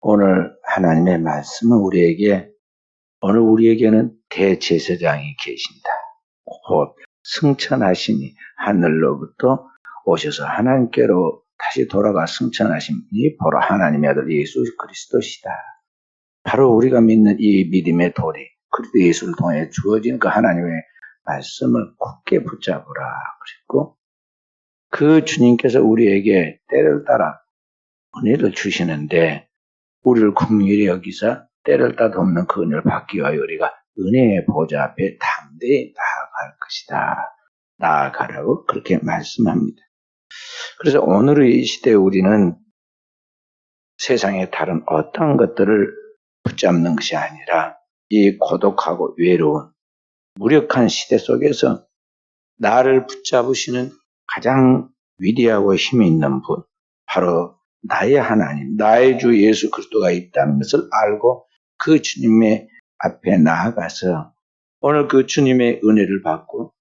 오늘 하나님의 말씀은 오늘 우리에게는 대제사장이 계신다. 곧 승천하시니 하늘로부터 오셔서 하나님께로 다시 돌아가 승천하시니 바로 하나님의 아들 예수 그리스도시다. 바로 우리가 믿는 이 믿음의 도리, 그리스도 예수를 통해 주어진 그 하나님의 말씀을 굳게 붙잡으라. 그리고 그 주님께서 우리에게 때를 따라 은혜를 주시는데 우리를 긍휼히 여기사 때를 따도 없는 그 은혜를 받기 위하여 우리가 은혜의 보좌 앞에 담대히 나아갈 것이다. 나아가라고 그렇게 말씀합니다. 그래서 오늘의 이 시대에 우리는 세상의 다른 어떤 것들을 붙잡는 것이 아니라 이 고독하고 외로운 무력한 시대 속에서 나를 붙잡으시는 가장 위대하고 힘이 있는 분, 바로 나의 하나님, 나의 주 예수 그리스도가 있다는 것을 알고 그 주님의 앞에 나아가서 오늘 그 주님의 은혜를 받고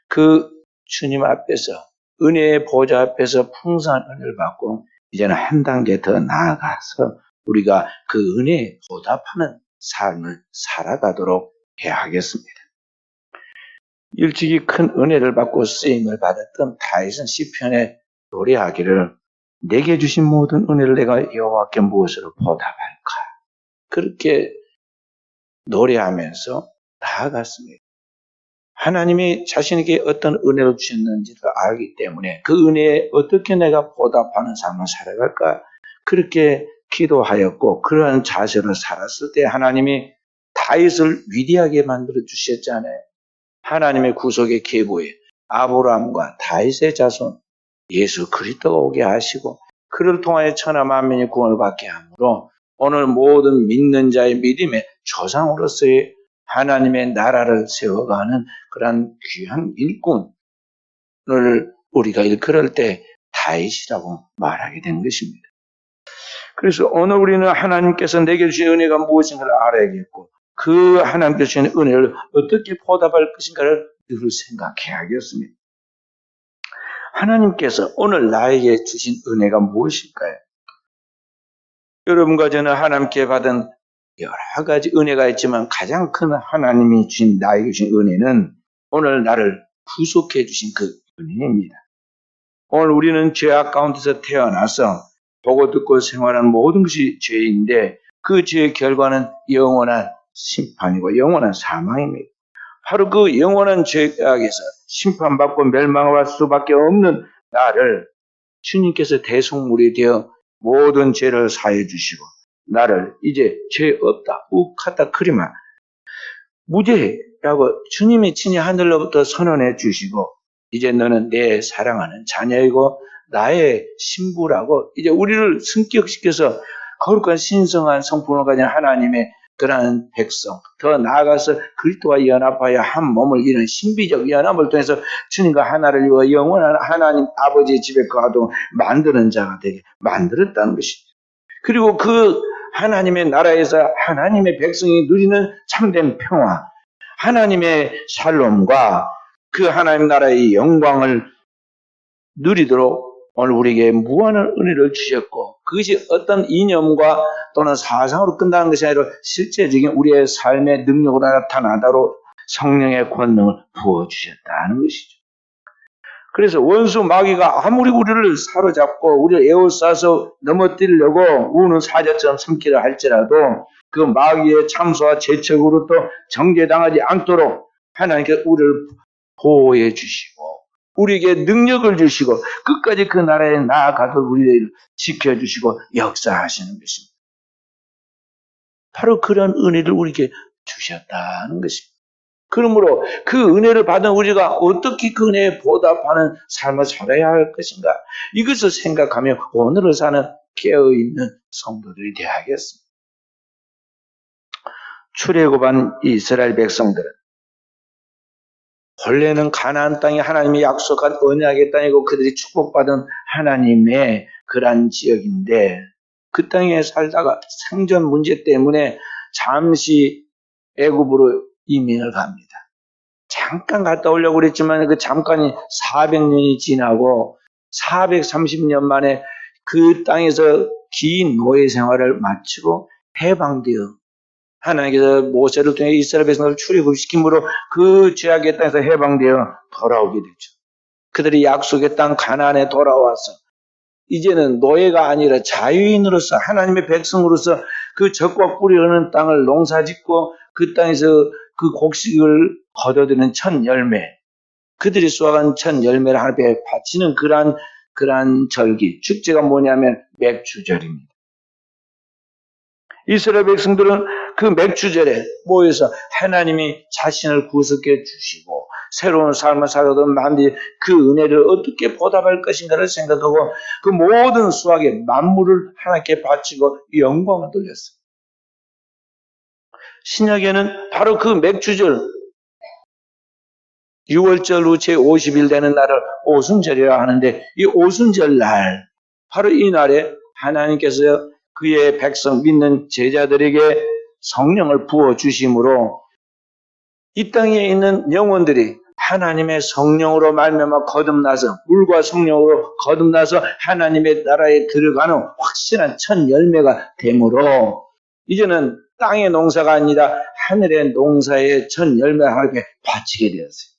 그 주님 앞에서 은혜의 보좌 앞에서 풍성한 은혜를 받고 이제는 한 단계 더 나아가서 우리가 그 은혜에 보답하는 삶을 살아가도록 해야 하겠습니다. 일찍이 큰 은혜를 받고 쓰임을 받았던 다윗은 시편에 노래하기를 내게 주신 모든 은혜를 내가 여호와께 무엇으로 보답할까? 그렇게 노래하면서 나아갔습니다. 하나님이 자신에게 어떤 은혜를 주셨는지를 알기 때문에 그 은혜에 어떻게 내가 보답하는 삶을 살아갈까? 그렇게 기도하였고 그러한 자세로 살았을 때 하나님이 다윗을 위대하게 만들어 주셨잖아요. 하나님의 구속의 계보에 아브라함과 다윗의 자손 예수 그리스도가 오게 하시고 그를 통하여 천하 만민이 구원을 받게 하므로 오늘 모든 믿는 자의 믿음의 조상으로서의 하나님의 나라를 세워가는 그런 귀한 일꾼을 우리가 일컬을 때 다윗이라고 말하게 된 것입니다. 그래서 오늘 우리는 하나님께서 내게 주신 은혜가 무엇인가를 알아야겠고 그 하나님께서 주신 은혜를 어떻게 보답할 것인가를 늘 생각해야겠습니다. 하나님께서 오늘 나에게 주신 은혜가 무엇일까요? 여러분과 저는 하나님께 받은 여러 가지 은혜가 있지만 가장 큰 하나님이 주신 나에게 주신 은혜는 오늘 나를 구속해 주신 그 은혜입니다. 오늘 우리는 죄악 가운데서 태어나서 보고 듣고 생활하는 모든 것이 죄인데 그 죄의 결과는 영원한 심판이고 영원한 사망입니다. 바로 그 영원한 죄악에서 심판받고 멸망할 수밖에 없는 나를 주님께서 대속물이 되어 모든 죄를 사해 주시고 나를 이제 죄 없다 욱하다 그리마 무죄라고 주님이 친히 하늘로부터 선언해 주시고 이제 너는 내 사랑하는 자녀이고 나의 신부라고 이제 우리를 승격시켜서 거룩한 신성한 성품을 가진 하나님의 그러한 백성, 더 나아가서 그리스도와 연합하여 한 몸을 이룬 신비적 연합을 통해서 주님과 하나를 이루어 영원한 하나님 아버지의 집에 거하도록 만드는 자가 되게 만들었다는 것입니다. 그리고 그 하나님의 나라에서 하나님의 백성이 누리는 참된 평화, 하나님의 샬롬과 그 하나님 나라의 영광을 누리도록 오늘 우리에게 무한한 은혜를 주셨고 그것이 어떤 이념과 또는 사상으로 끝나는 것이 아니라 실제적인 우리의 삶의 능력으로 나타나도록 성령의 권능을 부어주셨다는 것이죠. 그래서 원수 마귀가 아무리 우리를 사로잡고 우리를 에워싸서 넘어뜨리려고 우는 사자처럼 삼키려 할지라도 그 마귀의 참소와 재촉으로 또 정죄당하지 않도록 하나님께서 우리를 보호해 주시고 우리에게 능력을 주시고 끝까지 그 나라에 나아가도록 우리를 지켜주시고 역사하시는 것입니다. 바로 그런 은혜를 우리에게 주셨다는 것입니다. 그러므로 그 은혜를 받은 우리가 어떻게 그 은혜에 보답하는 삶을 살아야 할 것인가 이것을 생각하며 오늘을 사는 깨어있는 성도들이 되어야겠습니다. 출애굽한 이스라엘 백성들은 원래는 가나안 땅이 하나님이 약속한 언약의 땅이고 그들이 축복받은 하나님의 그러한 지역인데 그 땅에 살다가 생존 문제 때문에 잠시 애굽으로 이민을 갑니다. 잠깐 갔다 오려고 그랬지만 그 잠깐이 400년이 지나고 430년 만에 그 땅에서 긴 노예 생활을 마치고 해방되어 하나님께서 모세를 통해 이스라엘 백성을 출애굽시킴으로 그 죄악의 땅에서 해방되어 돌아오게 되죠. 그들이 약속의 땅 가나안에 돌아와서 이제는 노예가 아니라 자유인으로서 하나님의 백성으로서 그 적과 꿀이 흐르는 땅을 농사짓고 그 땅에서 그 곡식을 거둬들이는 첫 열매, 그들이 수확한 첫 열매를 하나님께 바치는 그러한 절기, 축제가 뭐냐면 맥주절입니다. 이스라엘 백성들은 그 맥주절에 모여서 하나님이 자신을 구속해 주시고 새로운 삶을 살아가도록 만든 그 은혜를 어떻게 보답할 것인가를 생각하고 그 모든 수확의 만물을 하나님께 바치고 영광을 돌렸어요. 신약에는 바로 그 맥주절 6월절 후 제50일 되는 날을 오순절이라 하는데 이 오순절 날 바로 이 날에 하나님께서 그의 백성 믿는 제자들에게 성령을 부어주심으로 이 땅에 있는 영혼들이 하나님의 성령으로 말미암아 거듭나서 물과 성령으로 거듭나서 하나님의 나라에 들어가는 확실한 첫 열매가 되므로 이제는 땅의 농사가 아니라 하늘의 농사의 첫 열매를 하나님께 바치게 되었어요.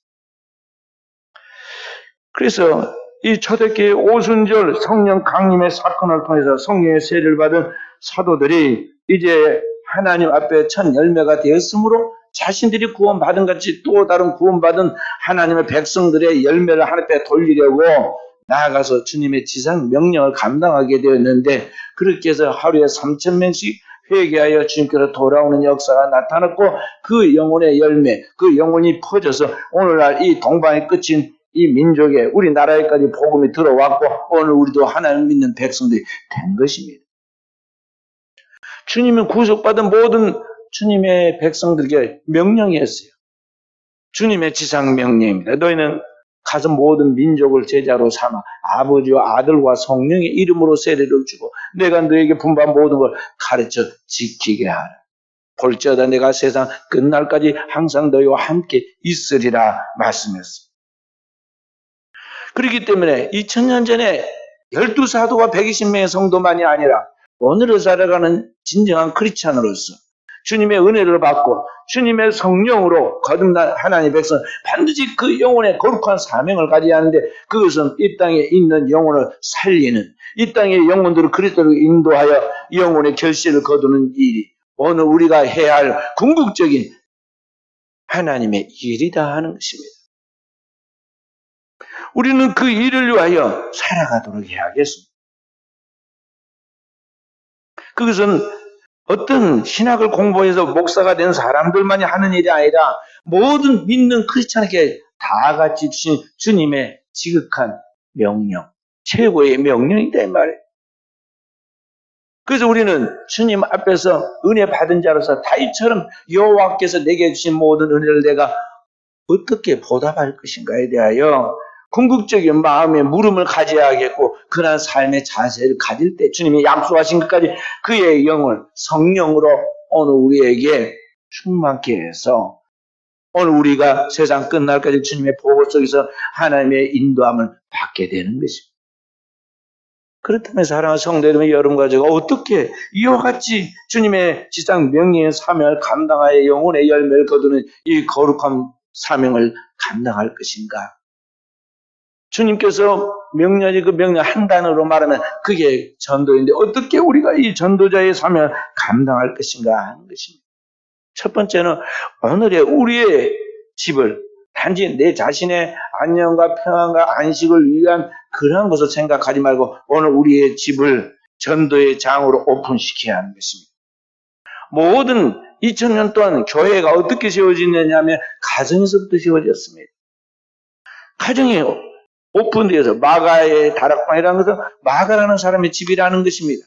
그래서 이 초대교회 오순절 성령 강림의 사건을 통해서 성령의 세례를 받은 사도들이 이제 하나님 앞에 첫 열매가 되었으므로 자신들이 구원받은 같이 또 다른 구원받은 하나님의 백성들의 열매를 하나님 앞에 돌리려고 나아가서 주님의 지상 명령을 감당하게 되었는데 그렇게 해서 하루에 3,000명씩 회개하여 주님께로 돌아오는 역사가 나타났고 그 영혼의 열매, 그 영혼이 퍼져서 오늘날 이 동방의 끝인 이 민족에 우리나라에까지 복음이 들어왔고 오늘 우리도 하나님 믿는 백성들이 된 것입니다. 주님은 구속받은 모든 주님의 백성들에게 명령이었어요. 주님의 지상 명령입니다. 너희는 가서 모든 민족을 제자로 삼아 아버지와 아들과 성령의 이름으로 세례를 주고 내가 너에게 분부한 모든 걸 가르쳐 지키게 하라. 볼지어다 내가 세상 끝날까지 항상 너희와 함께 있으리라 말씀했습니다. 그렇기 때문에 2000년 전에 12사도와 120명의 성도만이 아니라 오늘을 살아가는 진정한 크리스찬으로서 주님의 은혜를 받고 주님의 성령으로 거듭난 하나님의 백성 반드시 그 영혼의 거룩한 사명을 가져야 하는데 그것은 이 땅에 있는 영혼을 살리는 이 땅의 영혼들을 그리스도로 인도하여 영혼의 결실을 거두는 일이 오늘 우리가 해야 할 궁극적인 하나님의 일이다 하는 것입니다. 우리는 그 일을 위하여 살아가도록 해야겠습니다. 그것은 어떤 신학을 공부해서 목사가 된 사람들만이 하는 일이 아니라 모든 믿는 크리스찬에게 다 같이 주신 주님의 지극한 명령, 최고의 명령이다 이 말이에요. 그래서 우리는 주님 앞에서 은혜 받은 자로서 다윗처럼 여호와께서 내게 주신 모든 은혜를 내가 어떻게 보답할 것인가에 대하여 궁극적인 마음의 물음을 가져야겠고 그러한 삶의 자세를 가질 때 주님이 약속하신 것까지 그의 영을 성령으로 오늘 우리에게 충만케 해서 오늘 우리가 세상 끝날까지 주님의 보호 속에서 하나님의 인도함을 받게 되는 것입니다. 그렇다면 사랑하는 성도 여러분, 여러분과 제가 어떻게 이와 같이 주님의 지상 명예의 사명을 감당하여 영혼의 열매를 거두는 이 거룩한 사명을 감당할 것인가? 주님께서 명령이 그 명령 한 단어로 말하면 그게 전도인데 어떻게 우리가 이 전도자의 사명을 감당할 것인가 하는 것입니다. 첫 번째는 오늘의 우리의 집을 단지 내 자신의 안녕과 평안과 안식을 위한 그런 것을 생각하지 말고 오늘 우리의 집을 전도의 장으로 오픈시켜야 하는 것입니다. 모든 2000년 동안 교회가 어떻게 세워지느냐 하면 가정에서부터 세워졌습니다. 가정이 오픈되어서 마가의 다락방이라는 것은 마가라는 사람의 집이라는 것입니다.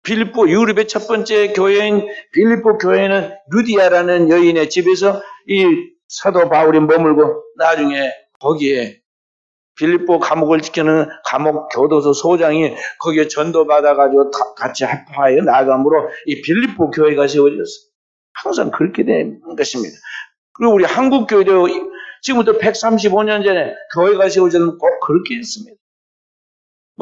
빌립보 유럽의 첫 번째 교회인 빌립보 교회는 루디아라는 여인의 집에서 이 사도 바울이 머물고 나중에 거기에 빌립보 감옥을 지키는 감옥 교도소 소장이 거기에 전도받아가지고 같이 합파하여 나감으로 이 빌립보 교회가 세워졌어요. 항상 그렇게 된 것입니다. 그리고 우리 한국 교회도 지금부터 135년 전에 교회가 세워졌는 꼭 그렇게 했습니다.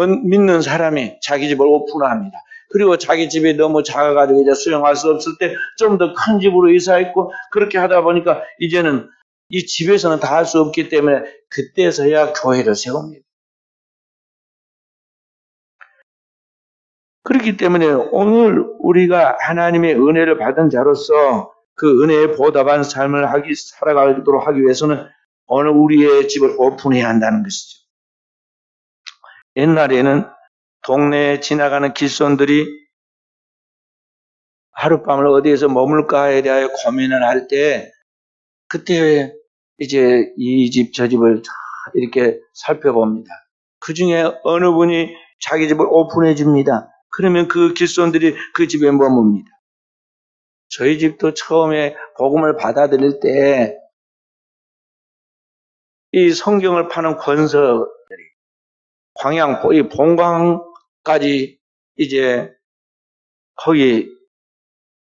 믿는 사람이 자기 집을 오픈합니다. 그리고 자기 집이 너무 작아가지고 이제 수용할 수 없을 때 좀 더 큰 집으로 이사했고, 그렇게 하다 보니까 이제는 이 집에서는 다 할 수 없기 때문에 그때서야 교회를 세웁니다. 그렇기 때문에 오늘 우리가 하나님의 은혜를 받은 자로서 그 은혜에 보답한 삶을 살아가도록 하기 위해서는 오늘 우리의 집을 오픈해야 한다는 것이죠. 옛날에는 동네에 지나가는 길손들이 하룻밤을 어디에서 머물까에 대하여 고민을 할 때, 그때 이제 이 집 저 집을 이렇게 살펴봅니다. 그 중에 어느 분이 자기 집을 오픈해 줍니다. 그러면 그 길손들이 그 집에 머뭅니다. 저희 집도 처음에 복음을 받아들일 때 이 성경을 파는 권서들이 이 본광까지 이제 거기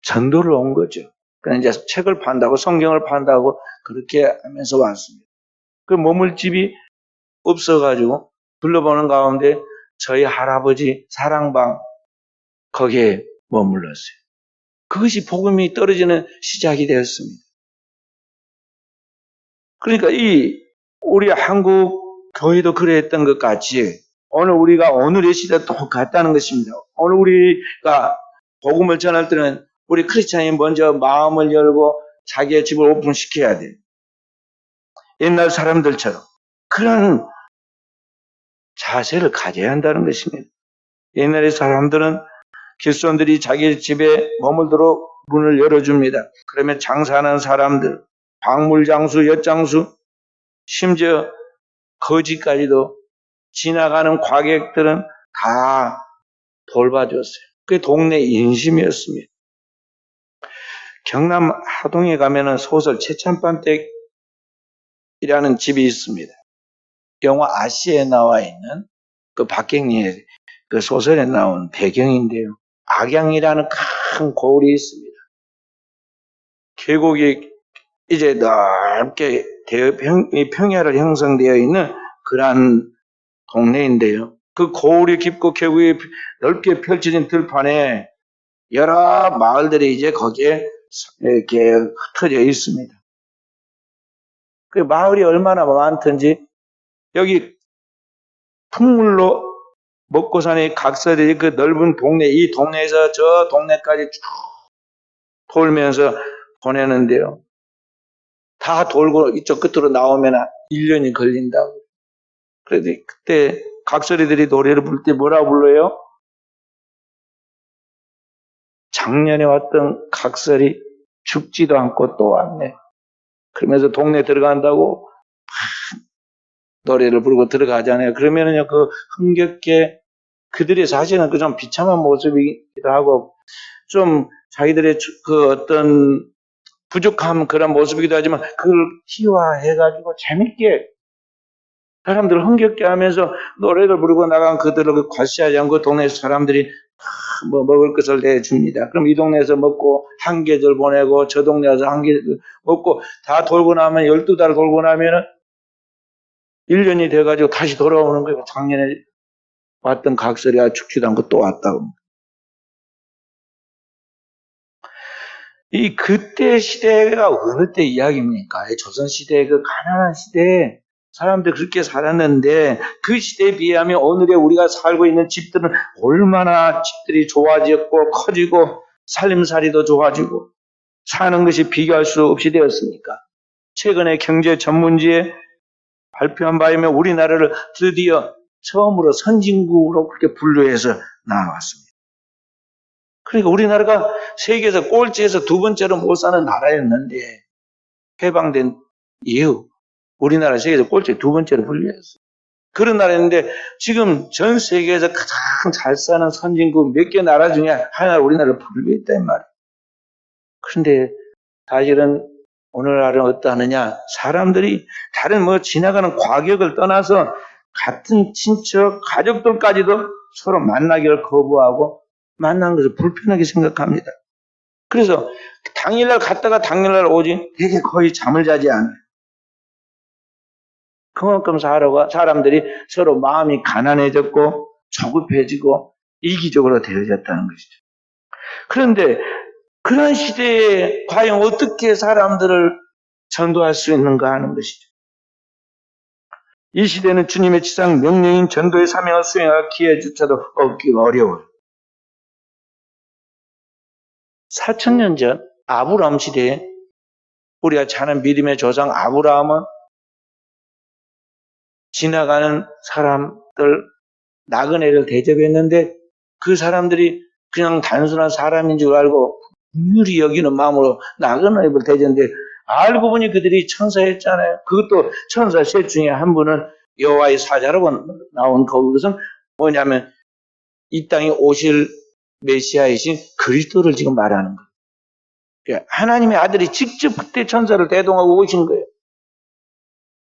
전도를 온 거죠. 그냥 이제 책을 판다고 성경을 판다고 그렇게 하면서 왔습니다. 그 머물 집이 없어가지고 둘러보는 가운데 저희 할아버지 사랑방 거기에 머물렀어요. 그것이 복음이 떨어지는 시작이 되었습니다. 그러니까 우리 한국 교회도 그랬던 것 같이 오늘 우리가 오늘의 시대와 똑같다는 것입니다. 오늘 우리가 복음을 전할 때는 우리 크리스찬이 먼저 마음을 열고 자기의 집을 오픈시켜야 돼요. 옛날 사람들처럼 그런 자세를 가져야 한다는 것입니다. 옛날의 사람들은 길손들이 자기 집에 머물도록 문을 열어줍니다. 그러면 장사하는 사람들, 박물장수, 엿장수, 심지어 거지까지도 지나가는 과객들은 다 돌봐줬어요. 그게 동네 인심이었습니다. 경남 하동에 가면은 소설 최찬반댁이라는 집이 있습니다. 영화 아시에 나와 있는 그 박경리의 그 소설에 나온 배경인데요. 악양이라는 큰 고을이 있습니다. 계곡이 이제 넓게 평야를 형성되어 있는 그러한 동네인데요. 그 고을이 깊고 계곡이 넓게 펼쳐진 들판에 여러 마을들이 이제 거기에 이렇게 흩어져 있습니다. 그 마을이 얼마나 많던지 여기 풍물로 먹고 사는 각서들이 그 넓은 동네, 이 동네에서 저 동네까지 쭉 돌면서 보내는데요. 다 돌고 이쪽 끝으로 나오면 1년이 걸린다고. 그래서 그때 각설이들이 노래를 부를 때 뭐라고 불러요? 작년에 왔던 각설이 죽지도 않고 또 왔네. 그러면서 동네 들어간다고 노래를 부르고 들어가잖아요. 그러면은요, 그 흥겹게 그들이 사실은 그 좀 비참한 모습이기도 하고 좀 자기들의 그 어떤 부족한 그런 모습이기도 하지만 그걸 희화해가지고 재밌게 사람들을 흥겹게 하면서 노래를 부르고 나간 그들을 과시하지 않고 동네 사람들이 뭐 먹을 것을 내줍니다. 그럼 이 동네에서 먹고 한 계절 보내고 저 동네에서 한 계절 먹고 다 돌고 나면 12달 돌고 나면은 1년이 돼가지고 다시 돌아오는 거예요. 작년에 왔던 각설이가 죽지도 않고 또 왔다고. 이 그때 시대가 어느 때 이야기입니까? 조선시대 그 가난한 시대에 사람들이 그렇게 살았는데 그 시대에 비하면 오늘의 우리가 살고 있는 집들은 얼마나 집들이 좋아졌고 커지고 살림살이도 좋아지고 사는 것이 비교할 수 없이 되었습니까? 최근에 경제 전문지에 발표한 바에 의하면 우리나라를 드디어 처음으로 선진국으로 그렇게 분류해서 나왔습니다. 그러니까 우리나라가 세계에서 꼴찌에서 두 번째로 못 사는 나라였는데 해방된 이후 우리나라 세계에서 꼴찌 두 번째로 분류했어요. 그런 나라였는데 지금 전 세계에서 가장 잘 사는 선진국 몇 개 나라 중에 하나 우리나라를 분류했단 말이에요. 그런데 사실은 오늘날은 어떠하느냐? 사람들이 다른 뭐 지나가는 과격을 떠나서 같은 친척, 가족들까지도 서로 만나기를 거부하고 만난 것을 불편하게 생각합니다. 그래서 당일날 갔다가 당일날 오지 되게 거의 잠을 자지 않아요. 그만큼 사람들이 서로 마음이 가난해졌고 조급해지고 이기적으로 되어졌다는 것이죠. 그런데 그런 시대에 과연 어떻게 사람들을 전도할 수 있는가 하는 것이죠. 이 시대는 주님의 지상 명령인 전도의 사명을 수행할 기회조차도 얻기가 어려워요. 4,000년 전 아브라함 시대에 우리가 잘 아는 믿음의 조상 아브라함은 지나가는 사람들 나그네를 대접했는데 그 사람들이 그냥 단순한 사람인 줄 알고 긍휼히 여기는 마음으로 나그네를 대접했는데 알고 보니 그들이 천사였잖아요. 그것도 천사 셋 중에 한 분은 여호와의 사자로 나온 그것은 뭐냐면 이 땅에 오실 메시아이신 그리스도를 지금 말하는 거예요. 그러니까 하나님의 아들이 직접 그때 천사를 대동하고 오신 거예요.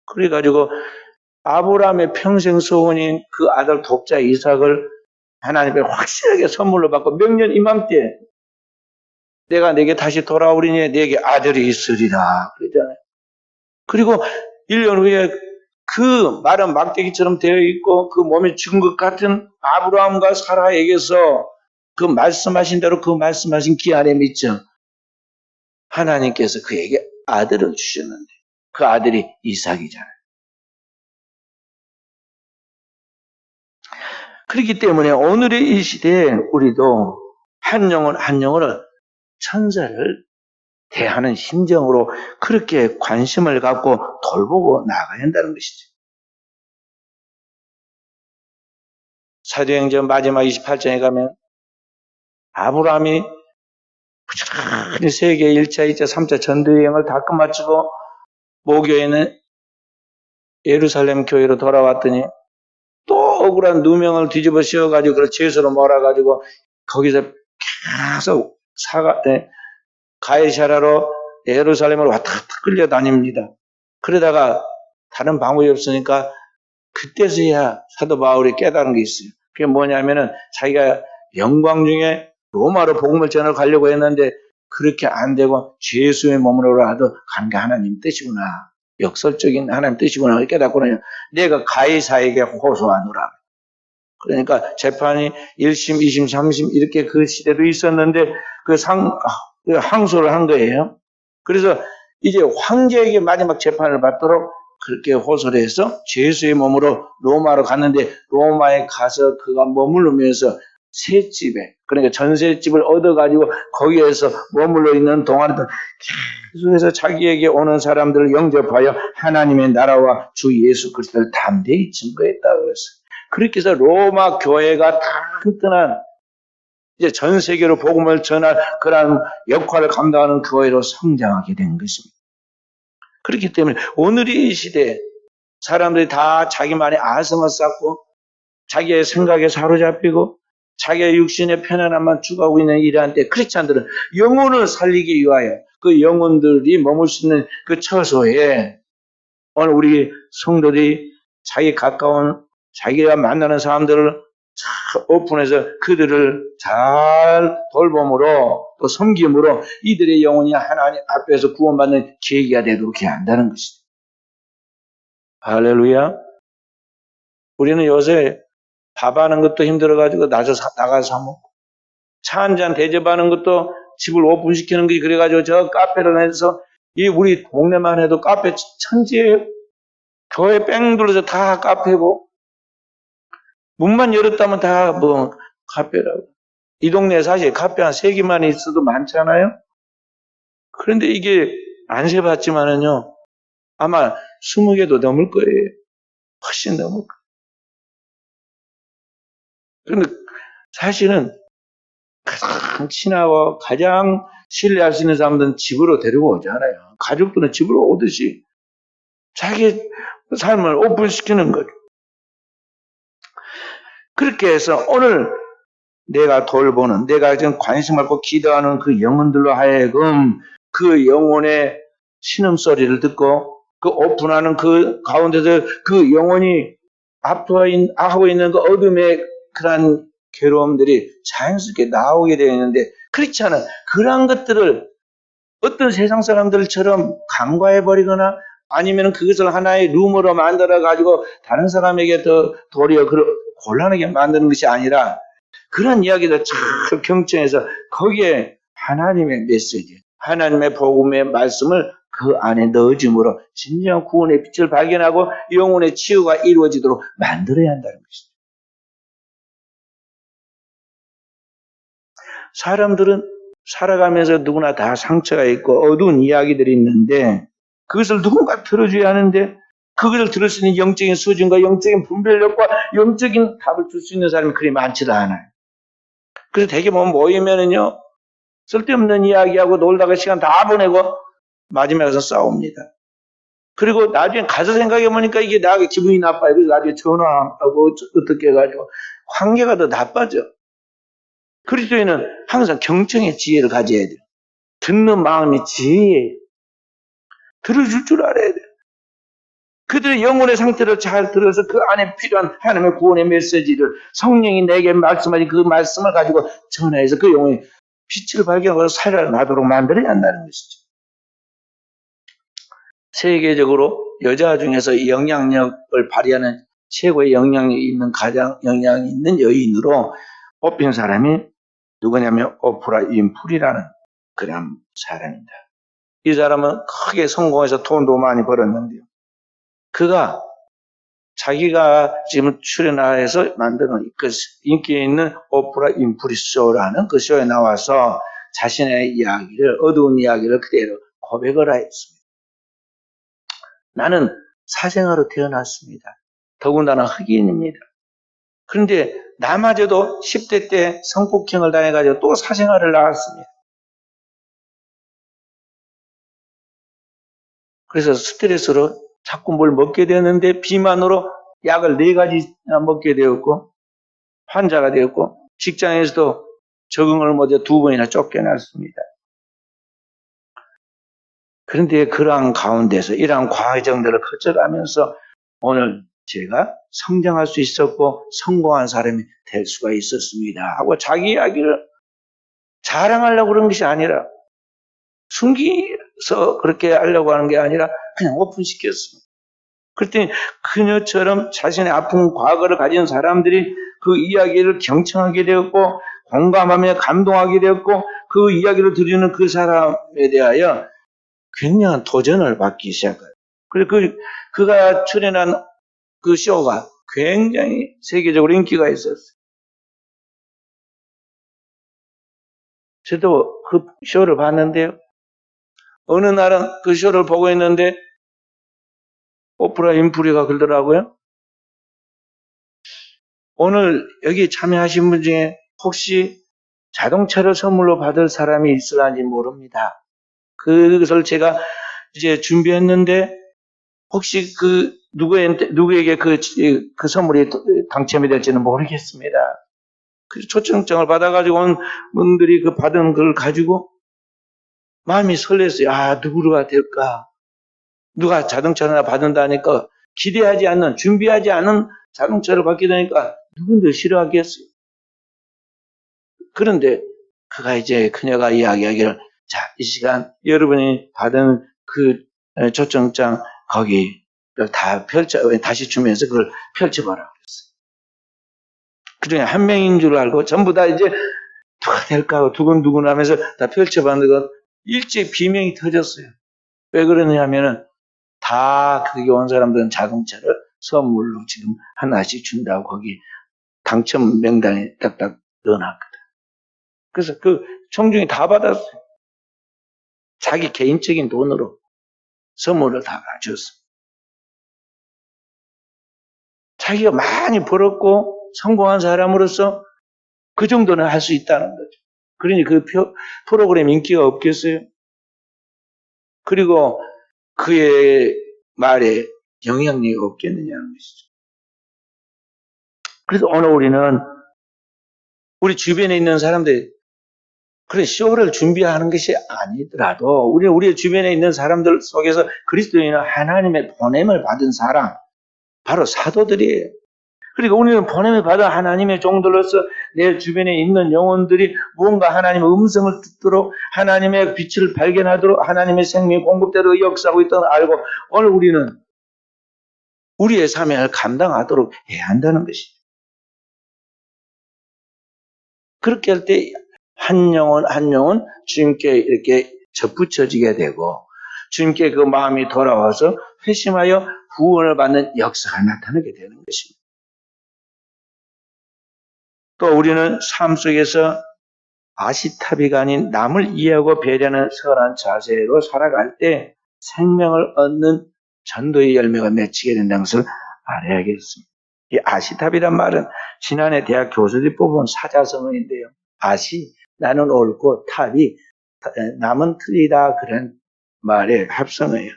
그래가지고 아브라함의 평생 소원인 그 아들 독자 이삭을 하나님께 확실하게 선물로 받고 명년 이맘때 내가 내게 다시 돌아오리니 내게 아들이 있으리라 그러잖아요. 그리고 1년 후에 그 말은 막대기처럼 되어 있고 그 몸에 죽은 것 같은 아브라함과 사라에게서 그 말씀하신 대로 그 말씀하신 기한에 미쳐 하나님께서 그에게 아들을 주셨는데 그 아들이 이삭이잖아요. 그렇기 때문에 오늘의 이 시대에 우리도 한 영혼 한 영혼을 천사를 대하는 심정으로 그렇게 관심을 갖고 돌보고 나가야 한다는 것이죠. 사도행전 마지막 28장에 가면 아브라함이 부지런히 세계 1차, 2차, 3차 전도여행을 다 끝마치고 모교에는 예루살렘 교회로 돌아왔더니 또 억울한 누명을 뒤집어 씌워가지고 그걸 죄수로 몰아가지고 거기서 계속 가이사라로 예루살렘으로 왔다 갔다 끌려다닙니다. 그러다가 다른 방법이 없으니까 그때서야 사도 바울이 깨달은 게 있어요. 그게 뭐냐면은 자기가 영광 중에 로마로 복음을 전하러 가려고 했는데 그렇게 안 되고 죄수의 몸으로라도 간 게 하나님 뜻이구나. 역설적인 하나님 뜻이구나. 깨닫고는 내가 가이사에게 호소하노라. 그러니까 재판이 1심, 2심, 3심 이렇게 그 시대도 있었는데 항소를 한 거예요. 그래서 이제 황제에게 마지막 재판을 받도록 그렇게 호소를 해서 죄수의 몸으로 로마로 갔는데 로마에 가서 그가 머무르면서 셋집에 그러니까 전셋집을 얻어가지고 거기에서 머물러 있는 동안에도 계속해서 자기에게 오는 사람들을 영접하여 하나님의 나라와 주 예수 그리스도를 담대히 증거했다 그랬어요. 그렇게 해서 로마 교회가 튼튼한 이제 전 세계로 복음을 전할 그런 역할을 감당하는 교회로 성장하게 된 것입니다. 그렇기 때문에 오늘의 이 시대에 사람들이 다 자기만의 아성을 쌓고 자기의 생각에 사로잡히고 자기의 육신의 편안함만 추구하고 있는 이러한 때 크리스찬들은 영혼을 살리기 위하여 그 영혼들이 머물 수 있는 그 처소에 오늘 우리 성도들이 자기 가까운 자기가 만나는 사람들을 오픈해서 그들을 잘 돌봄으로 또 섬김으로 이들의 영혼이 하나님 앞에서 구원받는 계기가 되도록 해야 한다는 것이죠. 할렐루야. 우리는 요새 밥하는 것도 힘들어가지고 나가서 사 먹고 차 한 잔 대접하는 것도 집을 오픈시키는 게 그래가지고 저 카페를 해서 이 우리 동네만 해도 카페 천지에 교회 뺑 둘러서 다 카페고 문만 열었다면 다 뭐 카페라고. 이 동네에 사실 카페 한 3개만 있어도 많잖아요. 그런데 이게 안 세봤지만은요 아마 20개도 넘을 거예요. 훨씬 넘을 거예요. 그런데 사실은 가장 친하고 가장 신뢰할 수 있는 사람들은 집으로 데리고 오잖아요. 가족들은 집으로 오듯이 자기 삶을 오픈시키는 거죠. 그렇게 해서 오늘 내가 돌보는, 내가 지금 관심 갖고 기도하는 그 영혼들로 하여금 그 영혼의 신음소리를 듣고 그 오픈하는 그 가운데서 그 영혼이 하고 있는 그 어둠의 그런 괴로움들이 자연스럽게 나오게 되어 있는데 그렇지 않은 그러한 것들을 어떤 세상 사람들처럼 간과해버리거나 아니면 그것을 하나의 룸으로 만들어가지고 다른 사람에게 더 도리어 곤란하게 만드는 것이 아니라 그런 이야기를 잘 경청해서 거기에 하나님의 메시지, 하나님의 복음의 말씀을 그 안에 넣어줌으로 진정한 구원의 빛을 발견하고 영혼의 치유가 이루어지도록 만들어야 한다는 것이죠. 사람들은 살아가면서 누구나 다 상처가 있고 어두운 이야기들이 있는데 그것을 누군가 들어줘야 하는데 그것을 들을 수 있는 영적인 수준과 영적인 분별력과 영적인 답을 줄 수 있는 사람이 그리 많지도 않아요. 그래서 대개 모이면은요, 쓸데없는 이야기하고 놀다가 시간 다 보내고 마지막에 가서 싸웁니다. 그리고 나중에 가서 생각해보니까 이게 나에게 기분이 나빠요. 그래서 나중에 전화하고 어떻게 해가지고 관계가 더 나빠져. 그리스도인은 항상 경청의 지혜를 가져야 돼요. 듣는 마음이 지혜예요. 들어줄 줄 알아야 돼요. 그들의 영혼의 상태를 잘 들어서 그 안에 필요한 하나님의 구원의 메시지를 성령이 내게 말씀하신 그 말씀을 가지고 전해서 그 영혼의 빛을 발견하고 살아나도록 만들어야 한다는 것이죠. 세계적으로 여자 중에서 영향력을 발휘하는 최고의 영향력이 있는 가장 영향이 있는 여인으로 뽑힌 사람이 누구냐면 오프라 윈프리라는 그런 사람입니다. 이 사람은 크게 성공해서 돈도 많이 벌었는데요. 그가 자기가 지금 출연해서 만드는 그 인기 있는 오프라 윈프리 쇼라는 그 쇼에 나와서 자신의 이야기를, 어두운 이야기를 그대로 고백을 하였습니다. 나는 사생아로 태어났습니다. 더군다나 흑인입니다. 그런데 나마저도 10대 때 성폭행을 당해가지고 또 사생아를 낳았습니다. 그래서 스트레스로 자꾸 뭘 먹게 되었는데 비만으로 약을 4가지 먹게 되었고 환자가 되었고 직장에서도 적응을 못해 2번이나 쫓겨났습니다. 그런데 그러한 가운데서 이러한 과정들을 거쳐가면서 오늘 제가 성장할 수 있었고 성공한 사람이 될 수가 있었습니다 하고 자기 이야기를 자랑하려고 그런 것이 아니라 숨기서 그렇게 하려고 하는 게 아니라 그냥 오픈시켰습니다. 그랬더니 그녀처럼 자신의 아픈 과거를 가진 사람들이 그 이야기를 경청하게 되었고 공감하며 감동하게 되었고 그 이야기를 들으는 그 사람에 대하여 굉장한 도전을 받기 시작해요. 그리고 그가 출연한 그 쇼가 굉장히 세계적으로 인기가 있었어요. 저도 그 쇼를 봤는데요. 어느 날은 그 쇼를 보고 있는데 오프라 윈프리가 그러더라고요. 오늘 여기 참여하신 분 중에 혹시 자동차를 선물로 받을 사람이 있을런지 모릅니다. 그것을 제가 이제 준비했는데 혹시 그 누구에게 그 선물이 당첨이 될지는 모르겠습니다. 그 초청장을 받아가지고 온 분들이 그 받은 걸 가지고 마음이 설렜어요. 아, 누구가 될까? 누가 자동차를 하나 받는다니까 기대하지 않는, 준비하지 않은 자동차를 받게 되니까 누군들 싫어하겠어요. 그런데 그녀가 이야기하기를 자, 이 시간 여러분이 받은 그 초청장 거기를 다 다시 주면서 그걸 펼쳐봐라 그랬어요. 그중에 한 명인 줄 알고 전부 다 이제 누가 될까 하고 두근두근 하면서 다 펼쳐봤는데 일찍 비명이 터졌어요. 왜 그러냐면은 다 거기 온 사람들은 자동차를 선물로 지금 하나씩 준다고 거기 당첨 명단에 딱딱 넣어놨거든. 그래서 그 청중이 다 받았어요. 자기 개인적인 돈으로 선물을 다 줬어요. 자기가 많이 벌었고 성공한 사람으로서 그 정도는 할 수 있다는 거죠. 그러니 그 프로그램 인기가 없겠어요? 그리고 그의 말에 영향력이 없겠느냐는 것이죠. 그래서 오늘 우리는 우리 주변에 있는 사람들 그런 쇼를 준비하는 것이 아니더라도 우리 주변에 있는 사람들 속에서 그리스도인은 하나님의 보냄을 받은 사람 바로 사도들이에요. 그리고 우리는 보냄을 받은 하나님의 종들로서 내 주변에 있는 영혼들이 무언가 하나님의 음성을 듣도록 하나님의 빛을 발견하도록 하나님의 생명의 공급대로 역사하고 있다는 걸 알고 오늘 우리는 우리의 사명을 감당하도록 해야 한다는 것이죠. 그렇게 할 때 한 영혼 한 영혼 주님께 이렇게 접붙여지게 되고 주님께 그 마음이 돌아와서 회심하여 구원을 받는 역사가 나타나게 되는 것입니다. 또 우리는 삶 속에서 아시타비가 아닌 남을 이해하고 배려하는 선한 자세로 살아갈 때 생명을 얻는 전도의 열매가 맺히게 된다는 것을 알아야겠습니다. 이 아시타비란 말은 지난해 대학 교수들이 뽑은 사자성어인데요. 아시, 나는 옳고, 탑이 남은 틀리다 그런 말의 합성어예요.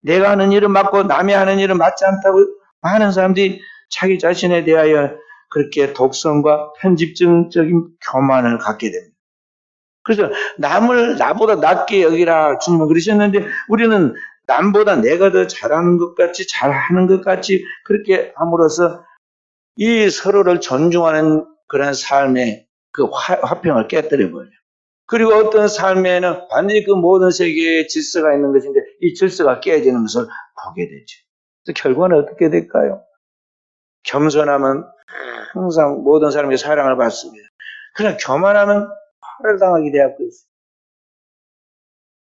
내가 하는 일은 맞고 남이 하는 일은 맞지 않다고 많은 사람들이 자기 자신에 대하여 그렇게 독선과 편집증적인 교만을 갖게 됩니다. 그래서 남을 나보다 낮게 여기라 주님은 그러셨는데 우리는 남보다 내가 더 잘하는 것 같이 잘하는 것 같이 그렇게 함으로써 이 서로를 존중하는 그런 삶의 그 화평을 깨뜨려 버려요. 그리고 어떤 삶에는 반드시 그 모든 세계에 질서가 있는 것인데 이 질서가 깨지는 것을 보게 되죠. 그래서 결과는 어떻게 될까요? 겸손하면 항상 모든 사람에게 사랑을 받습니다. 그러나 교만하면 화를 당하게 되었고 있어요.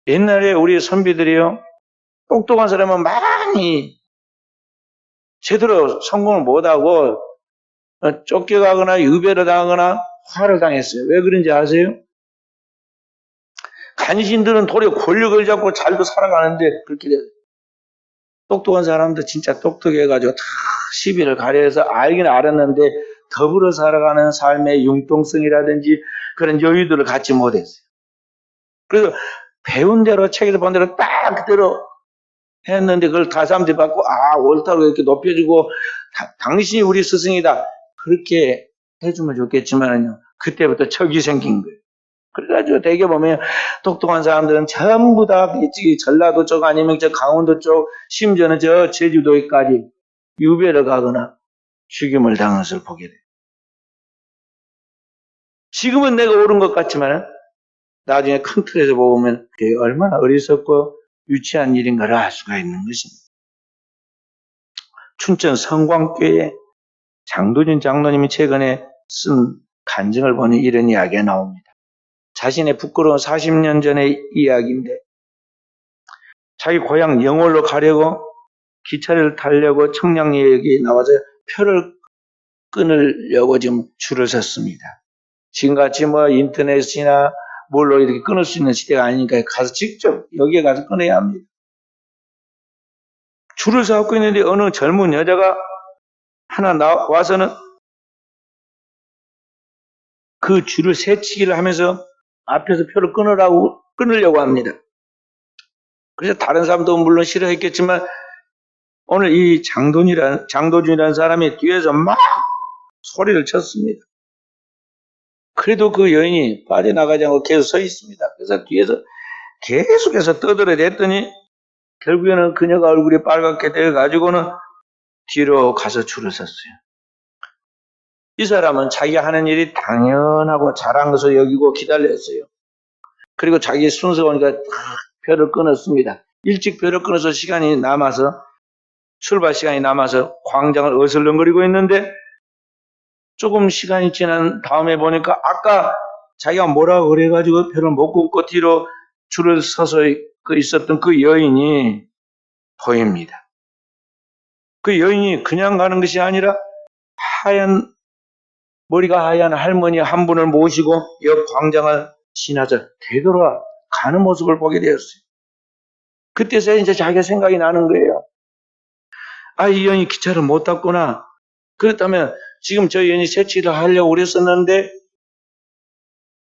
옛날에 우리 선비들이요, 똑똑한 사람은 많이 제대로 성공을 못하고 쫓겨가거나 유배를 당하거나 화를 당했어요. 왜 그런지 아세요? 간신들은 도리어 권력을 잡고 잘도 살아가는데 그렇게 돼요. 똑똑한 사람도 진짜 똑똑해가지고 다 시비를 가려서 알긴 알았는데 더불어 살아가는 삶의 융통성이라든지 그런 여유들을 갖지 못했어요. 그래서 배운 대로 책에서 본 대로 딱 그대로 했는데 그걸 다 사람들이 받고 옳다고 이렇게 높여주고 당신이 우리 스승이다 그렇게 해주면 좋겠지만요 그때부터 척이 생긴 거예요. 그래가지고 대개 보면 똑똑한 사람들은 전부 다 전라도 쪽 아니면 저 강원도 쪽 심지어는 저 제주도에까지 유배를 가거나 죽임을 당한 것을 보게 돼요. 지금은 내가 옳은 것 같지만 나중에 큰 틀에서 보면 그게 얼마나 어리석고 유치한 일인가를 알 수가 있는 것입니다. 춘천 성광교회 장도진 장로님이 최근에 쓴 간증을 보니 이런 이야기가 나옵니다. 자신의 부끄러운 40년 전의 이야기인데 자기 고향 영월로 가려고 기차를 타려고 청량리역에 나와서 표를 끊으려고 지금 줄을 섰습니다. 지금같이 뭐 인터넷이나 뭘로 이렇게 끊을 수 있는 시대가 아니니까 가서 직접 여기에 가서 끊어야 합니다. 줄을 서고 있는데 어느 젊은 여자가 하나 와서는 그 줄을 세치기를 하면서 앞에서 표를 끊으려고 합니다. 그래서 다른 사람도 물론 싫어했겠지만 오늘 이 장도준이라는 사람이 뒤에서 막 소리를 쳤습니다. 그래도 그 여인이 빠져나가지 않고 계속 서 있습니다. 그래서 뒤에서 계속해서 떠들어댔더니 결국에는 그녀가 얼굴이 빨갛게 되어가지고는 뒤로 가서 줄을 섰어요. 이 사람은 자기가 하는 일이 당연하고 잘한 것을 여기고 기다렸어요. 그리고 자기 순서가 오니까 표를 끊었습니다. 일찍 표를 끊어서 시간이 남아서 출발 시간이 남아서 광장을 어슬렁거리고 있는데 조금 시간이 지난 다음에 보니까 아까 자기가 뭐라고 그래가지고 표를 못 끊고 뒤로 줄을 서서 있었던 그 여인이 보입니다. 그 여인이 그냥 가는 것이 아니라 머리가 하얀 할머니 한 분을 모시고 옆 광장을 지나서 되돌아 가는 모습을 보게 되었어요. 그때서야 이제 자기가 생각이 나는 거예요. 이 여인이 기차를 못 탔구나. 그렇다면 지금 저 여인이 세치를 하려고 그랬었는데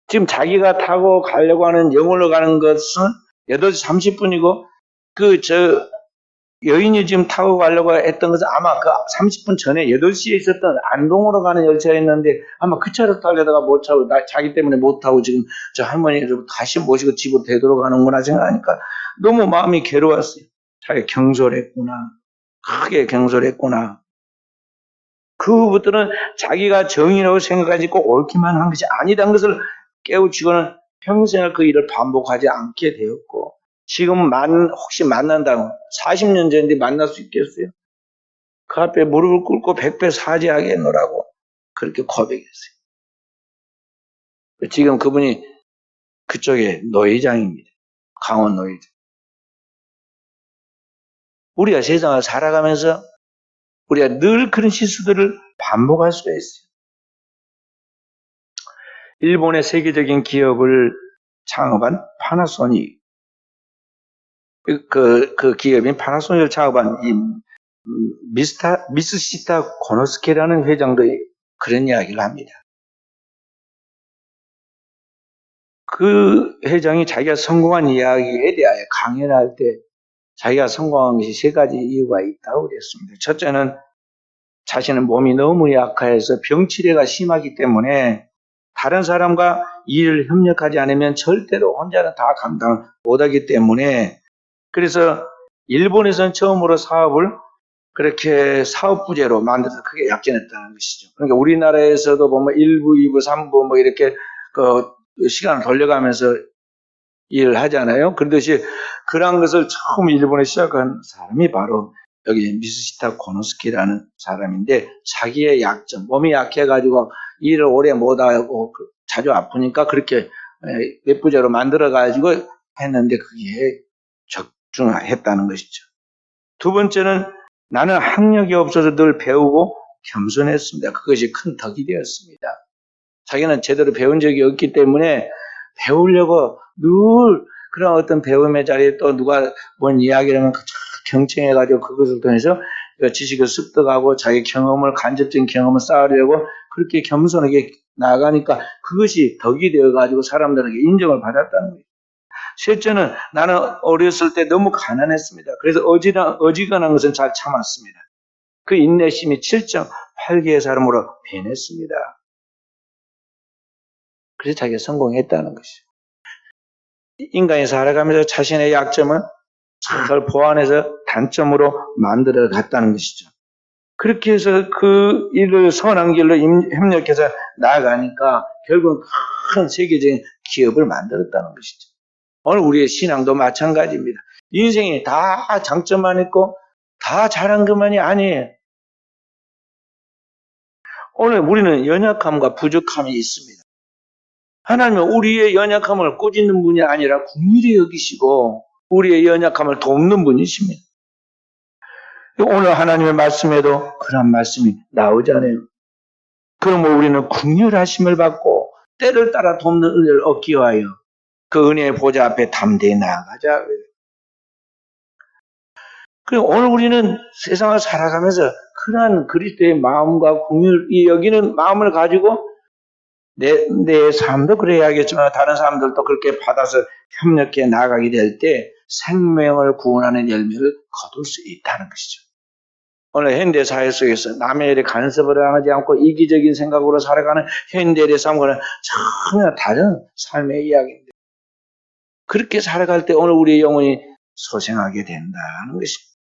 지금 자기가 타고 가려고 하는 영월로 가는 것은 8시 30분이고 여인이 지금 타고 가려고 했던 것은 아마 그 30분 전에 8시에 있었던 안동으로 가는 열차였는데 아마 그 차를 타려다가 못 타고 자기 때문에 못 타고 지금 저 할머니를 다시 모시고 집으로 되돌아가는구나 생각하니까 너무 마음이 괴로웠어요. 자기가 경솔했구나. 크게 경솔했구나. 그 후부터는 자기가 정의라고 생각하지 꼭 옳기만 한 것이 아니다는 것을 깨우치고는 평생을 그 일을 반복하지 않게 되었고 지금 혹시 만난다면 40년 전인데 만날 수 있겠어요? 그 앞에 무릎을 꿇고 백배 사죄하겠노라고 그렇게 고백했어요. 지금 그분이 그쪽에 노회장입니다. 강원 노회장. 우리가 세상을 살아가면서 우리가 늘 그런 실수들을 반복할 수가 있어요. 일본의 세계적인 기업을 창업한 파나소닉, 그 기업인 파나소닉을 창업한 이 미스시타 고노스케라는 회장도 그런 이야기를 합니다. 그 회장이 자기가 성공한 이야기에 대하여 강연할 때 자기가 성공한 것이 세 가지 이유가 있다고 그랬습니다. 첫째는 자신은 몸이 너무 약해서 병치레가 심하기 때문에 다른 사람과 일을 협력하지 않으면 절대로 혼자는 다 감당 못하기 때문에, 그래서 일본에서는 처음으로 사업을 그렇게 사업부제로 만들어서 크게 약진했다는 것이죠. 그러니까 우리나라에서도 보면 1부, 2부, 3부 뭐 이렇게 시간을 돌려가면서 일을 하잖아요. 그렇듯이 그런 것을 처음 일본에 시작한 사람이 바로 여기 미스시타 고노스키라는 사람인데, 자기의 약점, 몸이 약해가지고 일을 오래 못하고 자주 아프니까 그렇게 몇 부제로 만들어가지고 했는데 그게 적중했다는 것이죠. 두 번째는 나는 학력이 없어서 늘 배우고 겸손했습니다. 그것이 큰 덕이 되었습니다. 자기는 제대로 배운 적이 없기 때문에 배우려고 늘 그런 어떤 배움의 자리에 또 누가 뭔 이야기를 하면 경청해가지고 그것을 통해서 지식을 습득하고 자기 경험을, 간접적인 경험을 쌓으려고 그렇게 겸손하게 나아가니까 그것이 덕이 되어가지고 사람들에게 인정을 받았다는 거예요. 셋째는 나는 어렸을 때 너무 가난했습니다. 그래서 어지간한 것은 잘 참았습니다. 그 인내심이 7.8개의 사람으로 변했습니다. 그래서 자기가 성공했다는 것이죠. 인간이 살아가면서 자신의 약점을 잘 보완해서 단점으로 만들어 갔다는 것이죠. 그렇게 해서 그 일을 선한 길로 협력해서 나아가니까 결국은 큰 세계적인 기업을 만들었다는 것이죠. 오늘 우리의 신앙도 마찬가지입니다. 인생이 다 장점만 있고 다 잘한 것만이 아니에요. 오늘 우리는 연약함과 부족함이 있습니다. 하나님은 우리의 연약함을 꾸짖는 분이 아니라 긍휼히 여기시고 우리의 연약함을 돕는 분이십니다. 오늘 하나님의 말씀에도 그런 말씀이 나오잖아요. 그러므로 우리는 긍휼하심을 받고 때를 따라 돕는 은혜를 얻기 위하여 그 은혜의 보좌 앞에 담대히 나아가자. 그리고 오늘 우리는 세상을 살아가면서 그러한 그리스도의 마음과 긍휼히 여기는 마음을 가지고 내 삶도 그래야겠지만 다른 사람들도 그렇게 받아서 협력해 나가게 될 때 생명을 구원하는 열매를 거둘 수 있다는 것이죠. 오늘 현대사회 속에서 남의 일에 간섭을 하지 않고 이기적인 생각으로 살아가는 현대의 삶과는 전혀 다른 삶의 이야기입니다. 그렇게 살아갈 때 오늘 우리의 영혼이 소생하게 된다는 것입니다.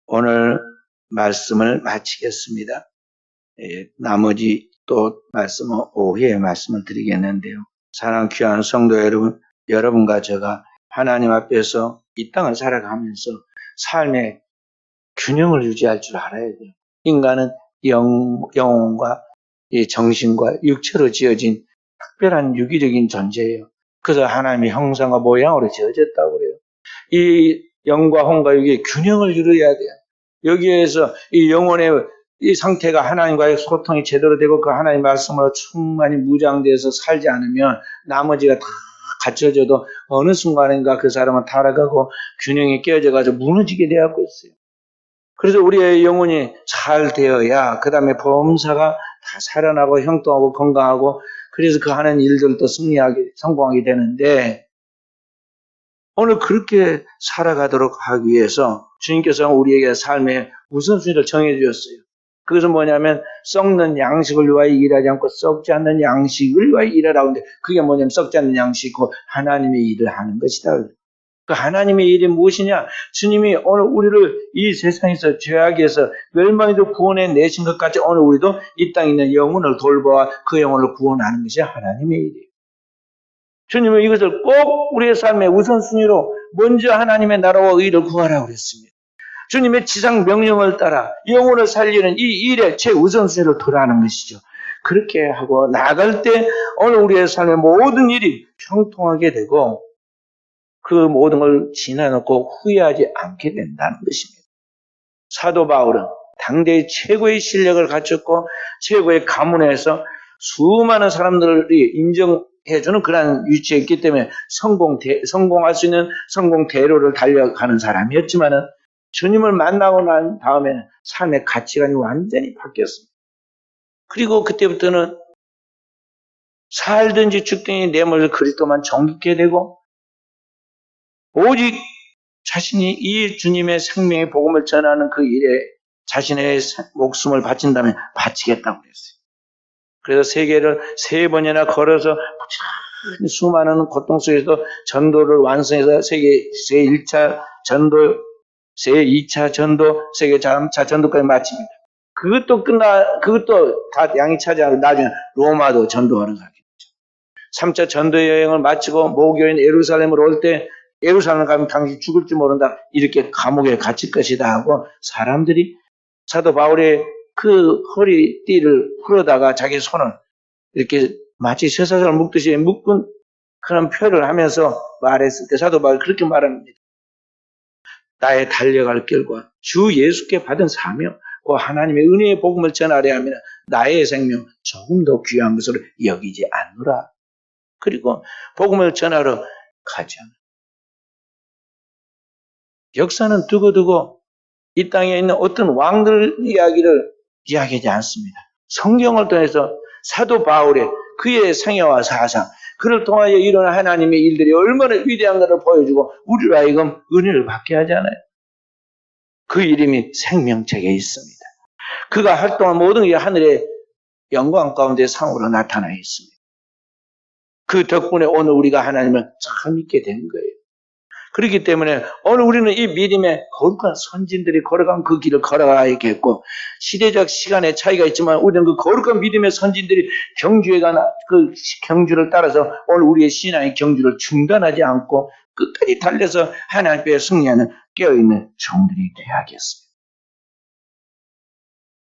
오늘 말씀을 마치겠습니다. 나머지 또 말씀은 오후에 말씀을 드리겠는데요. 사랑하는 귀한 성도 여러분, 여러분과 제가 하나님 앞에서 이 땅을 살아가면서 삶의 균형을 유지할 줄 알아야 돼요. 인간은 영혼과 정신과 육체로 지어진 특별한 유기적인 존재예요. 그래서 하나님의 형상과 모양으로 지어졌다고 그래요. 이 영과 혼과 육의 균형을 이루어야 돼요. 여기에서 이 영혼의 이 상태가 하나님과의 소통이 제대로 되고 그 하나님의 말씀으로 충만히 무장돼서 살지 않으면 나머지가 다 갖춰져도 어느 순간인가 그 사람은 타락하고 균형이 깨어져가지고 무너지게 되고 있어요. 그래서 우리의 영혼이 잘 되어야 그 다음에 범사가 다 살아나고 형통하고 건강하고 그래서 그 하는 일들도 성공하게 되는데 오늘 그렇게 살아가도록 하기 위해서 주님께서 우리에게 삶의 우선순위를 정해 주셨어요. 그것은 뭐냐면 썩는 양식을 위하여 일하지 않고 썩지 않는 양식을 위하여 일하라고 하는데 그게 뭐냐면 썩지 않는 양식이고 하나님의 일을 하는 것이다. 그 하나님의 일이 무엇이냐? 주님이 오늘 우리를 이 세상에서 죄악에서 멸망에도 구원해 내신 것 같이 오늘 우리도 이 땅에 있는 영혼을 돌보아 그 영혼을 구원하는 것이 하나님의 일이에요. 주님은 이것을 꼭 우리의 삶의 우선순위로 먼저 하나님의 나라와 의를 구하라고 그랬습니다. 주님의 지상 명령을 따라 영혼을 살리는 이 일에 최우선순위를 들어가는 것이죠. 그렇게 하고 나갈 때 오늘 우리의 삶의 모든 일이 형통하게 되고 그 모든 걸 지나놓고 후회하지 않게 된다는 것입니다. 사도 바울은 당대의 최고의 실력을 갖췄고 최고의 가문에서 수많은 사람들이 인정해주는 그러한 위치에 있기 때문에 성공할 수 있는 성공 대로를 달려가는 사람이었지만은 주님을 만나고 난 다음에 삶의 가치관이 완전히 바뀌었습니다. 그리고 그때부터는 살든지 죽든지 내 몸을 그리스도만 정직게 되고 오직 자신이 이 주님의 생명의 복음을 전하는 그 일에 자신의 목숨을 바친다면 바치겠다고 그랬어요. 그래서 세계를 3번이나 걸어서 수많은 고통 속에서 전도를 완성해서 세계 제1차 전도, 제2차 전도, 세계 3차 전도까지 마칩니다. 그것도 다 양이 차지하고 나중에 로마도 전도하러 가게 되죠. 3차 전도 여행을 마치고 모교인 예루살렘으로 올 때 예루살렘 가면 당신 죽을지 모른다. 이렇게 감옥에 갇힐 것이다 하고 사람들이 사도 바울의 그 허리띠를 풀어다가 자기 손을 이렇게 마치 쇠사슬을 묶듯이 묶은 그런 표를 하면서 말했을 때 사도 바울이 그렇게 말합니다. 나의 달려갈 길과 주 예수께 받은 사명, 그 하나님의 은혜의 복음을 전하려 하면 나의 생명 조금 더 귀한 것으로 여기지 않노라. 그리고 복음을 전하러 가지 않아. 역사는 두고두고 이 땅에 있는 어떤 왕들 이야기를 이야기하지 않습니다. 성경을 통해서 사도 바울의 그의 생애와 사상, 그를 통하여 일어난 하나님의 일들이 얼마나 위대한 것을 보여주고 우리로 하여금 은혜를 받게 하잖아요. 그 이름이 생명책에 있습니다. 그가 활동한 모든 게 하늘의 영광 가운데 상으로 나타나 있습니다. 그 덕분에 오늘 우리가 하나님을 참 믿게 된 거예요. 그렇기 때문에 오늘 우리는 이 믿음의 거룩한 선진들이 걸어간 그 길을 걸어가야겠고 시대적 시간의 차이가 있지만 우리는 그 거룩한 믿음의 선진들이 경주에 간 그 경주를 따라서 오늘 우리의 신앙의 경주를 중단하지 않고 끝까지 달려서 하나님 앞에 승리하는 깨어있는 종들이 되어야겠습니다.